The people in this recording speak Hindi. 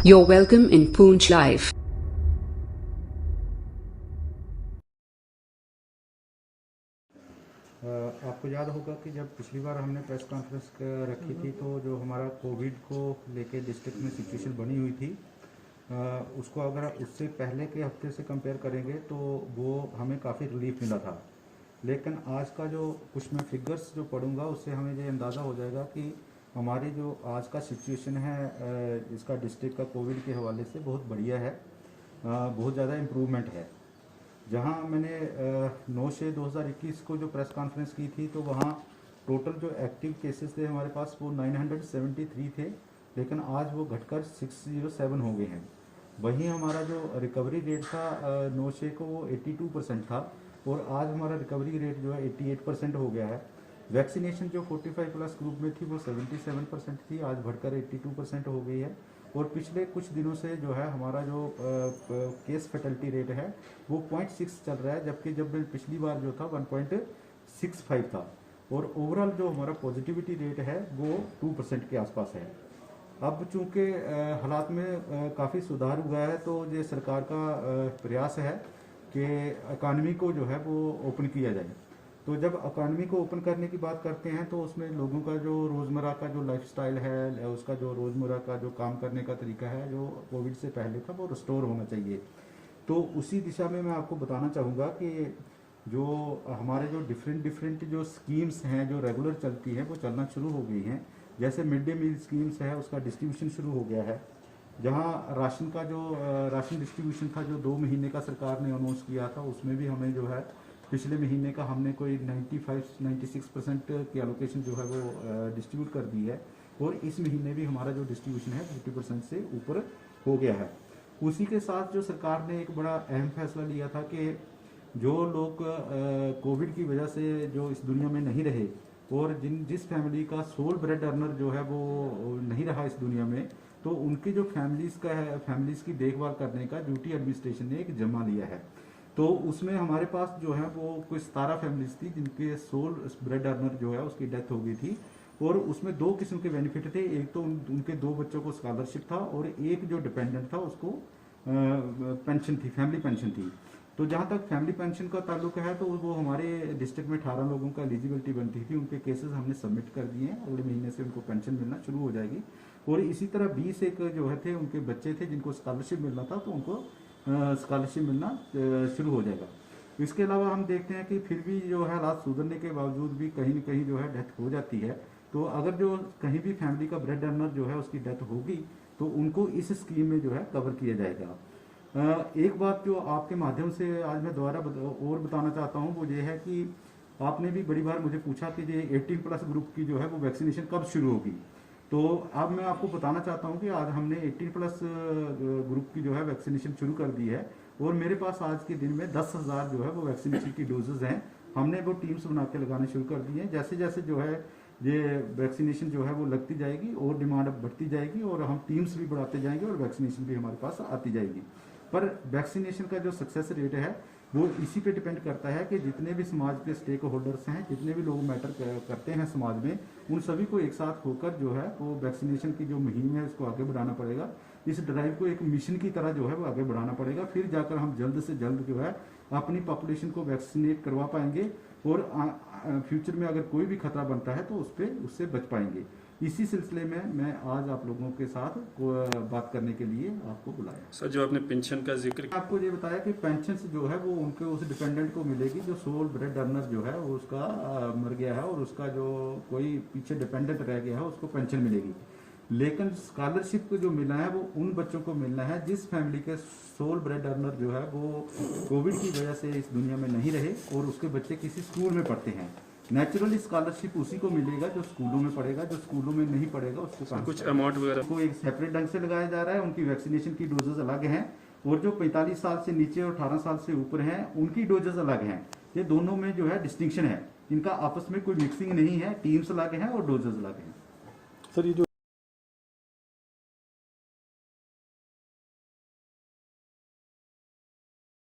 You're welcome in Poonch Live. आपको याद होगा कि जब पिछली बार हमने प्रेस कॉन्फ्रेंस रखी थी तो जो हमारा कोविड को लेके डिस्ट्रिक्ट में सिचुएशन बनी हुई थी, उसको अगर उससे पहले के हफ्ते से कंपेयर करेंगे तो वो हमें काफ़ी रिलीफ मिला था। लेकिन आज का जो कुछ मैं फिगर्स जो पढ़ूंगा उससे हमें ये अंदाज़ा हो जाएगा कि हमारी जो आज का सिचुएशन है इसका डिस्ट्रिक्ट का कोविड के हवाले से बहुत बढ़िया है, बहुत ज़्यादा इम्प्रूवमेंट है। जहां मैंने 9/6/2021 को जो प्रेस कॉन्फ्रेंस की थी तो वहां टोटल जो एक्टिव केसेस थे हमारे पास वो 973 थे, लेकिन आज वो घटकर 607 हो गए हैं। वहीं हमारा जो रिकवरी रेट था 9/6 को वो 82% था और आज हमारा रिकवरी रेट जो है 88% हो गया है। वैक्सीनेशन जो 45+ ग्रुप में थी वो 77% थी, आज बढ़कर 82% हो गई है। और पिछले कुछ दिनों से जो है हमारा जो केस फैटलिटी रेट है वो 0.6 चल रहा है, जबकि जब पिछली बार जो था 1.65 था। और ओवरऑल जो हमारा पॉजिटिविटी रेट है वो 2% के आसपास है। अब चूंकि हालात में काफ़ी सुधार हुआ है तो ये सरकार का प्रयास है कि इकानमी को जो है वो ओपन किया जाए। तो जब इकानमी को ओपन करने की बात करते हैं तो उसमें लोगों का जो रोज़मर्रा का जो लाइफस्टाइल है, उसका जो रोज़मर्रा का जो काम करने का तरीका है जो कोविड से पहले था वो रिस्टोर होना चाहिए। तो उसी दिशा में मैं आपको बताना चाहूँगा कि जो हमारे जो डिफरेंट जो स्कीम्स हैं जो रेगुलर चलती हैं वो चलना शुरू हो गई हैं। जैसे मिड डे मील स्कीम्स है उसका डिस्ट्रीब्यूशन शुरू हो गया है। जहाँ राशन का जो राशन डिस्ट्रीब्यूशन था जो 2 महीने का सरकार ने अनाउंस किया था, उसमें भी हमें जो है पिछले महीने का हमने कोई 95-96% की एलोकेशन जो है वो डिस्ट्रीब्यूट कर दी है और इस महीने भी हमारा जो डिस्ट्रीब्यूशन है 50% से ऊपर हो गया है। उसी के साथ जो सरकार ने एक बड़ा अहम फैसला लिया था कि जो लोग कोविड की वजह से जो इस दुनिया में नहीं रहे और जिस फैमिली का सोल ब्रेड अर्नर जो है वो नहीं रहा इस दुनिया में, तो उनकी जो फैमिलीज की देखभाल करने का ड्यूटी एडमिनिस्ट्रेशन ने एक जमा लिया है। तो उसमें हमारे पास जो है वो कुछ 17 फैमिलीज थी जिनके सोल ब्रेड अर्नर जो है उसकी डेथ हो गई थी और उसमें 2 किस्म के बेनिफिट थे। एक तो उनके 2 बच्चों को स्कॉलरशिप था और एक जो डिपेंडेंट था उसको पेंशन थी, फैमिली पेंशन थी। तो जहाँ तक फैमिली पेंशन का ताल्लुक है तो वो हमारे डिस्ट्रिक्ट में 18 लोगों का एलिजिबिलिटी बनती थी, उनके केसेस हमने सबमिट कर दिए हैं, अगले महीने से उनको पेंशन मिलना शुरू हो जाएगी। और इसी तरह 20 एक जो है थे उनके बच्चे थे जिनको स्कॉलरशिप मिलना था तो उनको स्कॉलरशिप मिलना शुरू हो जाएगा। इसके अलावा हम देखते हैं कि फिर भी जो है हालात सुधरने के बावजूद भी कहीं न कहीं जो है डेथ हो जाती है। तो अगर जो कहीं भी फैमिली का ब्रेड अर्नर जो है उसकी डेथ होगी तो उनको इस स्कीम में जो है कवर किया जाएगा। एक बात जो आपके माध्यम से आज मैं दोबारा और बताना चाहता हूँ वो ये है कि आपने भी बड़ी बार मुझे पूछा कि ये 18+ ग्रुप की जो है वो वैक्सीनेशन कब शुरू होगी। तो अब मैं आपको बताना चाहता हूं कि आज हमने 18+ ग्रुप की जो है वैक्सीनेशन शुरू कर दी है और मेरे पास आज के दिन में 10,000 जो है वो वैक्सीनेशन की डोजेज हैं। हमने वो टीम्स बना के लगाने शुरू कर दी हैं। जैसे जैसे जो है ये वैक्सीनेशन जो है वो लगती जाएगी और डिमांड बढ़ती जाएगी और हम टीम्स भी बढ़ाते जाएंगे और वैक्सीनेशन भी हमारे पास आती जाएगी। पर वैक्सीनेशन का जो सक्सेस रेट है वो इसी पे डिपेंड करता है कि जितने भी समाज के स्टेक होल्डर्स हैं, जितने भी लोग मैटर करते हैं समाज में, उन सभी को एक साथ होकर जो है वो वैक्सीनेशन की जो मुहिम है उसको आगे बढ़ाना पड़ेगा। इस ड्राइव को एक मिशन की तरह जो है वो आगे बढ़ाना पड़ेगा, फिर जाकर हम जल्द से जल्द जो है अपनी पॉपुलेशन को वैक्सीनेट करवा पाएंगे और फ्यूचर में अगर कोई भी खतरा बनता है तो उससे बच पाएंगे। इसी सिलसिले में मैं आज आप लोगों के साथ बात करने के लिए आपको बुलाया। सर, जो आपने पेंशन का जिक्र आपको ये बताया कि पेंशन जो है वो उनके उस डिपेंडेंट को मिलेगी जो सोल ब्रेड अर्नर जो है वो उसका मर गया है और उसका जो कोई पीछे डिपेंडेंट रह गया है उसको पेंशन मिलेगी। लेकिन स्कॉलरशिप को जो मिलना है वो उन बच्चों को मिलना है जिस फैमिली के सोल ब्रेड अर्नर जो है वो कोविड की वजह से इस दुनिया में नहीं रहे और उसके बच्चे किसी स्कूल में पढ़ते हैं। नेचुरली स्कॉलरशिप उसी को मिलेगा जो स्कूलों में पढ़ेगा, जो स्कूलों में नहीं पढ़ेगा उसको कुछ अमाउंट वगैरह को एक सेपरेट ढंग से लगाया जा रहा है। उनकी वैक्सीनेशन की डोजेज अलग हैं और जो 45 साल से नीचे और 18 साल से ऊपर हैं उनकी डोजेज अलग हैं। ये दोनों में जो है डिस्टिंक्शन है, इनका आपस में कोई मिक्सिंग नहीं है, टीम्स अलग हैं और डोजेज अलग हैं। सर, ये जो